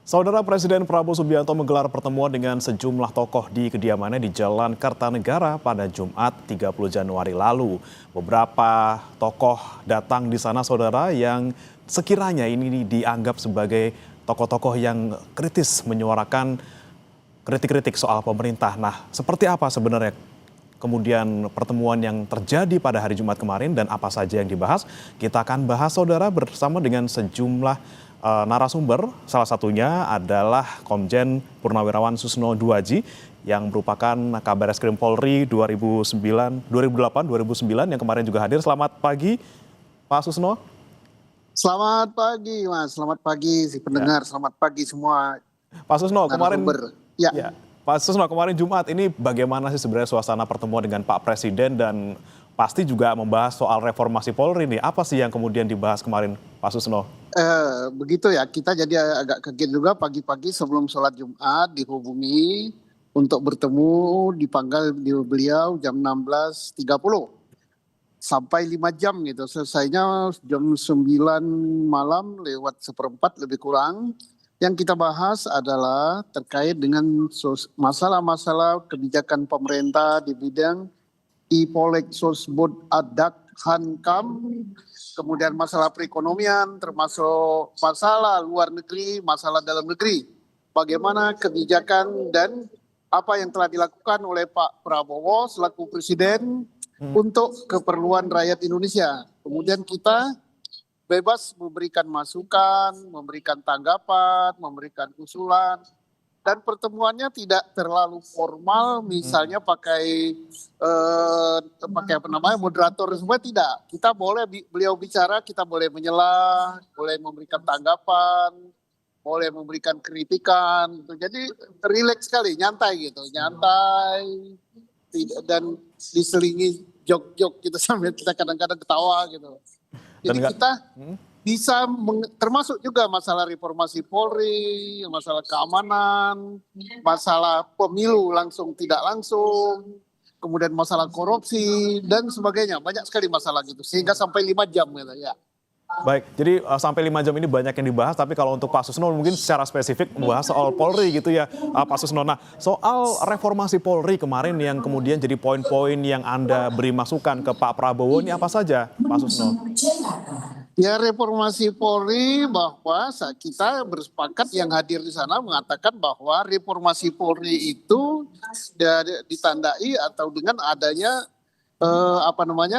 Saudara Presiden Prabowo Subianto menggelar pertemuan dengan sejumlah tokoh di kediamannya di Jalan Kartanegara pada Jumat 30 Januari lalu. Beberapa tokoh datang di sana, saudara, yang sekiranya ini dianggap sebagai tokoh-tokoh yang kritis menyuarakan kritik-kritik soal pemerintah. Nah, seperti apa sebenarnya kemudian pertemuan yang terjadi pada hari Jumat kemarin dan apa saja yang dibahas? Kita akan bahas, saudara, bersama dengan sejumlah narasumber. Salah satunya adalah Komjen Purnawirawan Susno Duaji yang merupakan Kabar Eskrim Polri 2008-2009 yang kemarin juga hadir. Selamat pagi, Pak Susno. Selamat pagi, Mas. Selamat pagi si pendengar. Selamat pagi semua. Pak Susno, kemarin ya. Pak Susno, kemarin Jumat ini bagaimana sih sebenarnya suasana pertemuan dengan Pak Presiden dan pasti juga membahas soal reformasi Polri nih. Apa sih yang kemudian dibahas kemarin, Pak Susno? Begitu ya, kita jadi agak kaget juga pagi-pagi sebelum sholat Jumat dihubungi untuk bertemu, dipanggil di beliau jam 16.30 sampai 5 jam gitu. Selesainya jam 9 malam lewat seperempat lebih kurang. Yang kita bahas adalah terkait dengan masalah-masalah kebijakan pemerintah di bidang Ipolek, Sosbud, Adak, Hankam, kemudian masalah perekonomian, termasuk masalah luar negeri, masalah dalam negeri. Bagaimana kebijakan dan apa yang telah dilakukan oleh Pak Prabowo selaku Presiden untuk keperluan rakyat Indonesia. Kemudian kita bebas memberikan masukan, memberikan tanggapan, memberikan usulan. Dan pertemuannya tidak terlalu formal, misalnya pakai moderator semua, tidak. Kita boleh beliau bicara, kita boleh menyela, boleh memberikan tanggapan, boleh memberikan kritikan. Gitu. Jadi rileks sekali, nyantai gitu, nyantai dan diselingi jok-jok gitu sambil kita kadang-kadang ketawa gitu. Jadi kita bisa termasuk juga masalah reformasi Polri, masalah keamanan, masalah pemilu langsung tidak langsung, kemudian masalah korupsi dan sebagainya. Banyak sekali masalah gitu sehingga sampai 5 jam gitu ya. Baik, jadi sampai 5 jam ini banyak yang dibahas, tapi kalau untuk Pak Susno mungkin secara spesifik membahas soal Polri gitu ya, Pak Susno. Nah, soal reformasi Polri kemarin yang kemudian jadi poin-poin yang Anda beri masukan ke Pak Prabowo, ini apa saja, Pak Susno? Ya, reformasi Polri bahwa kita bersepakat yang hadir di sana mengatakan bahwa reformasi Polri itu ditandai atau dengan adanya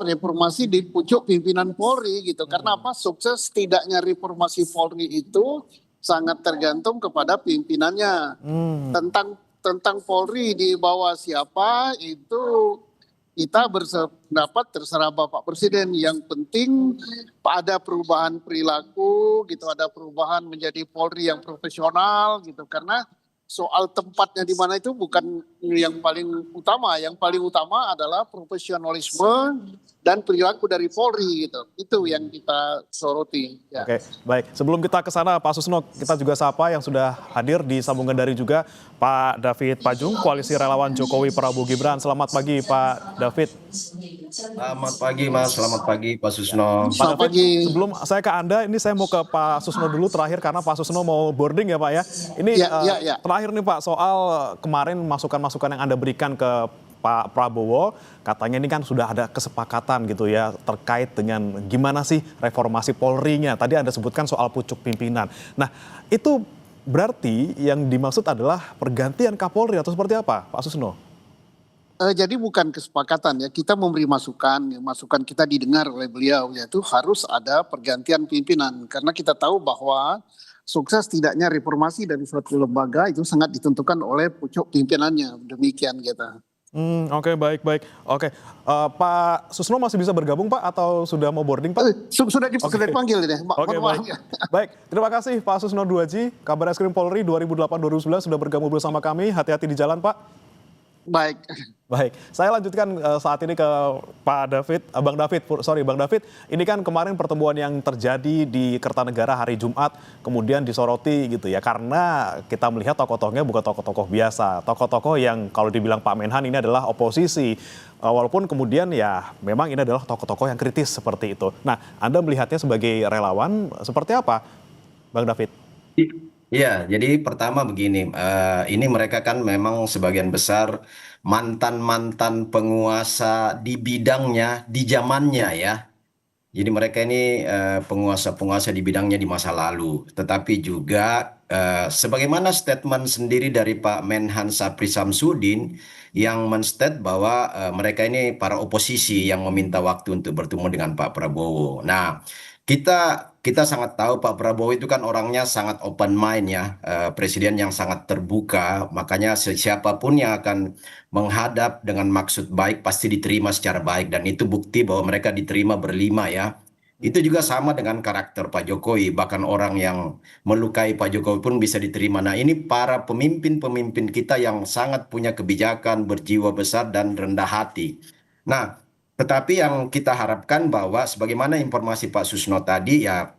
reformasi di pucuk pimpinan Polri gitu. Karena apa? Sukses tidaknya reformasi Polri itu sangat tergantung kepada pimpinannya. Tentang Polri di bawah siapa itu kita berpendapat terserah Bapak Presiden. Yang penting ada perubahan perilaku gitu, ada perubahan menjadi Polri yang profesional gitu. Karena soal tempatnya di mana itu bukan yang paling utama. Yang paling utama adalah profesionalisme dan perilaku dari Polri gitu. Itu yang kita soroti. Ya. Oke, baik. Sebelum kita ke sana, Pak Susno, kita juga sapa yang sudah hadir di sambungan dari juga Pak David Pajung, Koalisi Relawan Jokowi Prabowo Gibran. Selamat pagi, Pak David. Selamat pagi, Mas. Selamat pagi, Pak Susno. Pak David, sebelum saya ke Anda, ini saya mau ke Pak Susno dulu terakhir karena Pak Susno mau boarding ya, Pak ya. Ini terakhir nih, Pak, soal kemarin masukan-masukan yang Anda berikan ke Pak Prabowo, katanya ini kan sudah ada kesepakatan gitu ya terkait dengan gimana sih reformasi Polri-nya. Tadi Anda sebutkan soal pucuk pimpinan. Nah, itu berarti yang dimaksud adalah pergantian Kapolri atau seperti apa, Pak Susno? Jadi bukan kesepakatan ya, kita memberi masukan, masukan kita didengar oleh beliau, yaitu harus ada pergantian pimpinan. Karena kita tahu bahwa sukses tidaknya reformasi dari suatu lembaga itu sangat ditentukan oleh pucuk pimpinannya, demikian kita. Oke, baik. Oke, Pak Susno masih bisa bergabung, Pak, atau sudah mau boarding, Pak? Sudah dipanggil ini. Oke, baik. Baik, terima kasih Pak Susno Duaji, Kabar Eskrim Polri 2008-2009 sudah bergabung bersama kami. Hati-hati di jalan, Pak. Baik, saya lanjutkan saat ini ke Pak David, Bang David. Ini kan kemarin pertemuan yang terjadi di Kertanegara hari Jumat, kemudian disoroti gitu ya, karena kita melihat tokoh-tokohnya bukan tokoh-tokoh biasa, tokoh-tokoh yang kalau dibilang Pak Menhan ini adalah oposisi, walaupun kemudian ya memang ini adalah tokoh-tokoh yang kritis seperti itu. Nah, Anda melihatnya sebagai relawan seperti apa, Bang David? Ya, jadi pertama begini, ini mereka kan memang sebagian besar mantan-mantan penguasa di bidangnya, di zamannya ya. Jadi mereka ini penguasa-penguasa di bidangnya di masa lalu. Tetapi juga sebagaimana statement sendiri dari Pak Menhan Sapri Samsudin yang menstate bahwa mereka ini para oposisi yang meminta waktu untuk bertemu dengan Pak Prabowo. Nah, kita sangat tahu Pak Prabowo itu kan orangnya sangat open mind ya, presiden yang sangat terbuka. Makanya siapapun yang akan menghadap dengan maksud baik pasti diterima secara baik, dan itu bukti bahwa mereka diterima berlima ya. Itu juga sama dengan karakter Pak Jokowi, bahkan orang yang melukai Pak Jokowi pun bisa diterima. Nah, ini para pemimpin-pemimpin kita yang sangat punya kebijakan, berjiwa besar dan rendah hati. Nah, tetapi yang kita harapkan bahwa sebagaimana informasi Pak Susno tadi ya,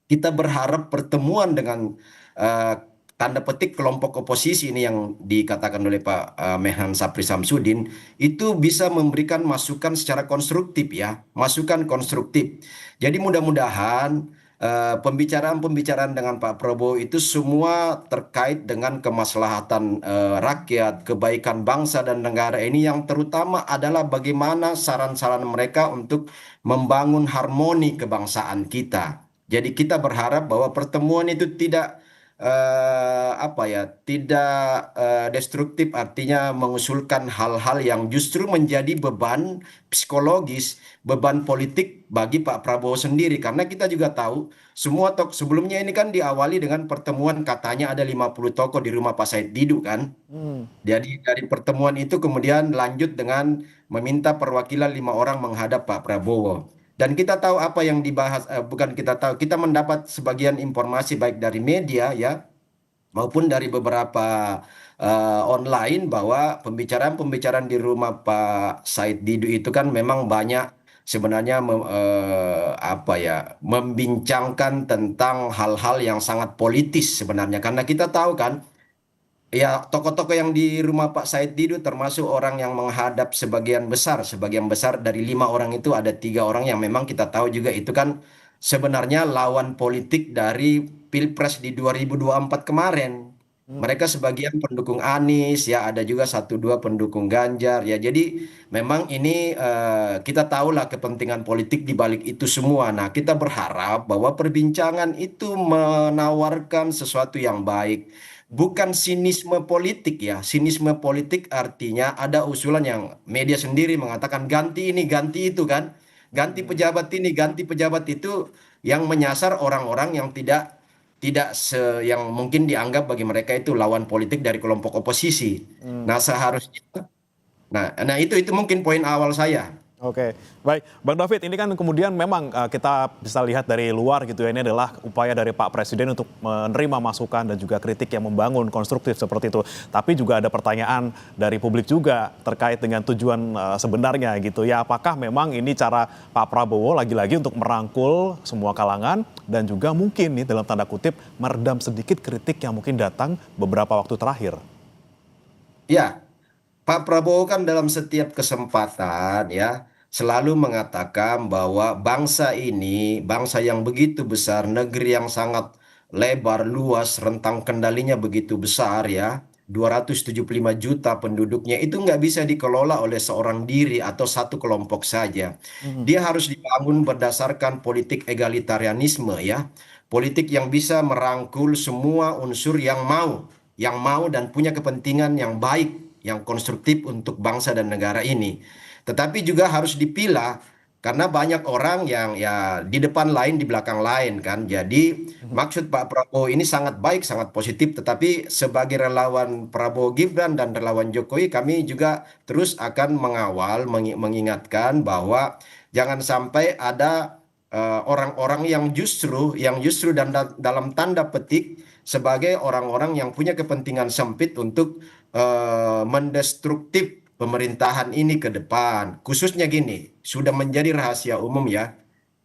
kita berharap pertemuan dengan eh, tanda petik kelompok oposisi ini yang dikatakan oleh Pak Mehan Sapri Samsudin itu bisa memberikan masukan secara konstruktif ya, masukan konstruktif. Jadi mudah-mudahan pembicaraan-pembicaraan dengan Pak Prabowo itu semua terkait dengan kemaslahatan rakyat, kebaikan bangsa dan negara ini, yang terutama adalah bagaimana saran-saran mereka untuk membangun harmoni kebangsaan kita. Jadi kita berharap bahwa pertemuan itu tidak apa ya, tidak destruktif, artinya mengusulkan hal-hal yang justru menjadi beban psikologis, beban politik bagi Pak Prabowo sendiri. Karena kita juga tahu semua sebelumnya ini kan diawali dengan pertemuan katanya ada 50 tokoh di rumah Pak Said Didu kan. Hmm. Jadi dari pertemuan itu kemudian lanjut dengan meminta perwakilan 5 orang menghadap Pak Prabowo. Dan kita tahu apa yang dibahas, bukan kita tahu, kita mendapat sebagian informasi baik dari media ya, maupun dari beberapa online, bahwa pembicaraan-pembicaraan di rumah Pak Said Didu itu kan memang banyak sebenarnya apa ya, membincangkan tentang hal-hal yang sangat politis sebenarnya. Karena kita tahu kan, ya, tokoh-tokoh yang di rumah Pak Said Didu termasuk orang yang menghadap sebagian besar dari 5 orang itu ada 3 orang yang memang kita tahu juga itu kan sebenarnya lawan politik dari Pilpres di 2024 kemarin. Mereka sebagian pendukung Anies ya, ada juga satu dua pendukung Ganjar ya. Jadi memang ini kita tahulah kepentingan politik di balik itu semua. Nah, kita berharap bahwa perbincangan itu menawarkan sesuatu yang baik. Bukan sinisme politik ya. Sinisme politik artinya ada usulan yang media sendiri mengatakan ganti ini, ganti itu kan. Ganti pejabat ini, ganti pejabat itu, yang menyasar orang-orang yang yang mungkin dianggap bagi mereka itu lawan politik dari kelompok oposisi. Hmm. Nah, seharusnya nah itu mungkin poin awal saya. Oke, baik. Bang David, ini kan kemudian memang kita bisa lihat dari luar gitu ya, ini adalah upaya dari Pak Presiden untuk menerima masukan dan juga kritik yang membangun, konstruktif seperti itu. Tapi juga ada pertanyaan dari publik juga terkait dengan tujuan sebenarnya gitu ya. Apakah memang ini cara Pak Prabowo lagi-lagi untuk merangkul semua kalangan dan juga mungkin nih dalam tanda kutip meredam sedikit kritik yang mungkin datang beberapa waktu terakhir? Ya, Pak Prabowo kan dalam setiap kesempatan ya selalu mengatakan bahwa bangsa ini bangsa yang begitu besar, negeri yang sangat lebar, luas, rentang kendalinya begitu besar ya, 275 juta penduduknya, itu nggak bisa dikelola oleh seorang diri atau satu kelompok saja. Mhm. Dia harus dibangun berdasarkan politik egalitarianisme ya, politik yang bisa merangkul semua unsur yang mau dan punya kepentingan yang baik, yang konstruktif untuk bangsa dan negara ini. Tetapi juga harus dipilah karena banyak orang yang ya di depan lain di belakang lain kan. Jadi maksud Pak Prabowo ini sangat baik, sangat positif, tetapi sebagai relawan Prabowo Gibran dan relawan Jokowi, kami juga terus akan mengawal, mengingatkan bahwa jangan sampai ada orang-orang yang justru dan dalam tanda petik sebagai orang-orang yang punya kepentingan sempit untuk mendestruktif pemerintahan ini ke depan. Khususnya gini, sudah menjadi rahasia umum ya,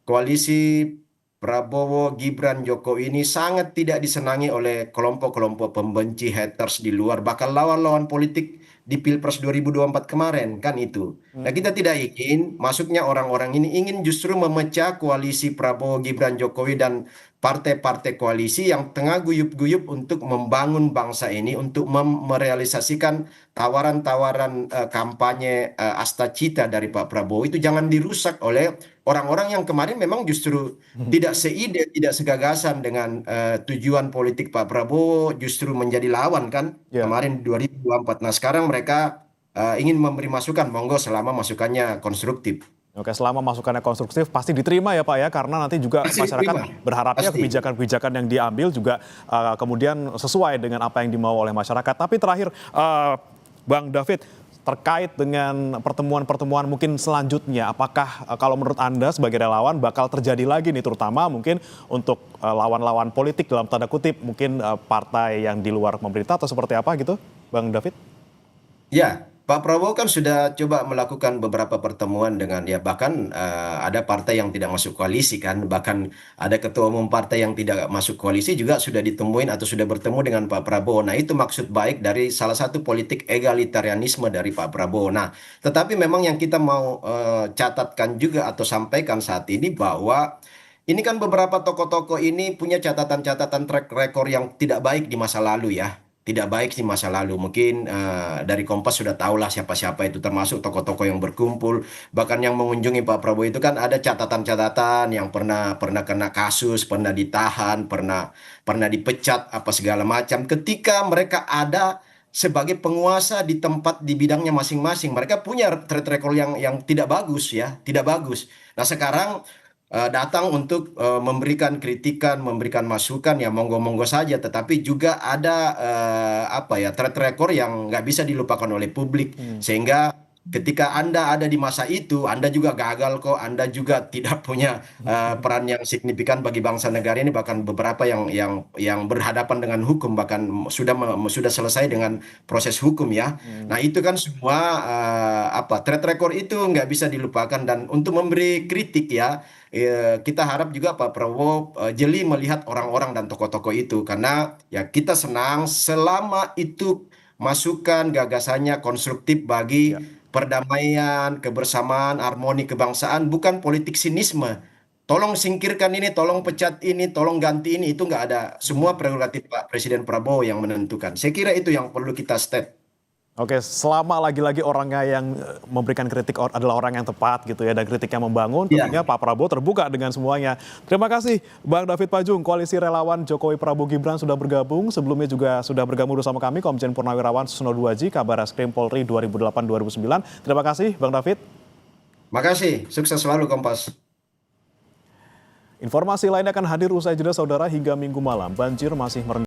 koalisi Prabowo, Gibran, Jokowi ini sangat tidak disenangi oleh kelompok-kelompok pembenci, haters di luar, bahkan lawan-lawan politik di Pilpres 2024 kemarin, kan itu. Nah, kita tidak ingin masuknya orang-orang ini ingin justru memecah koalisi Prabowo, Gibran, Jokowi, dan partai-partai koalisi yang tengah guyup-guyup untuk membangun bangsa ini, untuk merealisasikan tawaran-tawaran kampanye Astacita dari Pak Prabowo itu jangan dirusak oleh orang-orang yang kemarin memang justru tidak seide, tidak segagasan dengan tujuan politik Pak Prabowo, justru menjadi lawan kan Ya. kemarin 2024. Nah, sekarang mereka ingin memberi masukan, monggo selama masukannya konstruktif. Oke, selama masukannya konstruktif pasti diterima ya Pak ya, karena nanti juga Pasti masyarakat diterima, berharapnya pasti. kebijakan-kebijakan yang diambil juga kemudian sesuai dengan apa yang dimau oleh masyarakat. Tapi terakhir, Bang David, terkait dengan pertemuan-pertemuan mungkin selanjutnya, apakah kalau menurut Anda sebagai relawan bakal terjadi lagi nih, terutama mungkin untuk lawan-lawan politik dalam tanda kutip, mungkin partai yang di luar pemerintah atau seperti apa gitu, Bang David? Ya, Pak Prabowo kan sudah coba melakukan beberapa pertemuan dengan ya bahkan ada partai yang tidak masuk koalisi kan, bahkan ada ketua umum partai yang tidak masuk koalisi juga sudah ditemuin atau sudah bertemu dengan Pak Prabowo. Nah, itu maksud baik dari salah satu politik egalitarianisme dari Pak Prabowo. Nah, tetapi memang yang kita mau catatkan juga atau sampaikan saat ini bahwa ini kan beberapa tokoh-tokoh ini punya catatan-catatan track record yang tidak baik di masa lalu ya. Tidak baik di masa lalu. Mungkin dari Kompas sudah tahulah siapa-siapa itu termasuk tokoh-tokoh yang berkumpul. Bahkan yang mengunjungi Pak Prabowo itu kan ada catatan-catatan yang pernah pernah kena kasus, pernah ditahan, pernah pernah dipecat apa segala macam. Ketika mereka ada sebagai penguasa di tempat di bidangnya masing-masing, mereka punya track record yang tidak bagus ya, tidak bagus. Nah, sekarang datang untuk memberikan kritikan, memberikan masukan ya monggo-monggo saja, tetapi juga ada apa ya track record yang nggak bisa dilupakan oleh publik, sehingga ketika Anda ada di masa itu, Anda juga gagal kok, Anda juga tidak punya peran yang signifikan bagi bangsa negara ini, bahkan beberapa yang berhadapan dengan hukum, bahkan sudah selesai dengan proses hukum ya. Nah, itu kan semua apa track record itu nggak bisa dilupakan, dan untuk memberi kritik ya kita harap juga Pak Prabowo jeli melihat orang-orang dan tokoh-tokoh itu, karena ya kita senang selama itu masukan gagasannya konstruktif bagi Ya. perdamaian, kebersamaan, harmoni kebangsaan, bukan politik sinisme. Tolong singkirkan ini, tolong pecat ini, tolong ganti ini, itu nggak ada. Semua prerogatif Pak Presiden Prabowo yang menentukan. Saya kira itu yang perlu kita state. Oke, selama lagi-lagi orangnya yang memberikan kritik adalah orang yang tepat gitu ya, dan kritiknya membangun, tentunya Ya, Pak Prabowo terbuka dengan semuanya. Terima kasih Bang David Pajung, Koalisi Relawan Jokowi Prabowo Gibran sudah bergabung. Sebelumnya juga sudah bergabung bersama kami Komjen Purnawirawan Susno Duaji, Kabar Reskrim Polri 2008-2009. Terima kasih Bang David. makasih. Sukses selalu Kompas. Informasi lain akan hadir usai jeda saudara. Hingga Minggu malam banjir masih merendam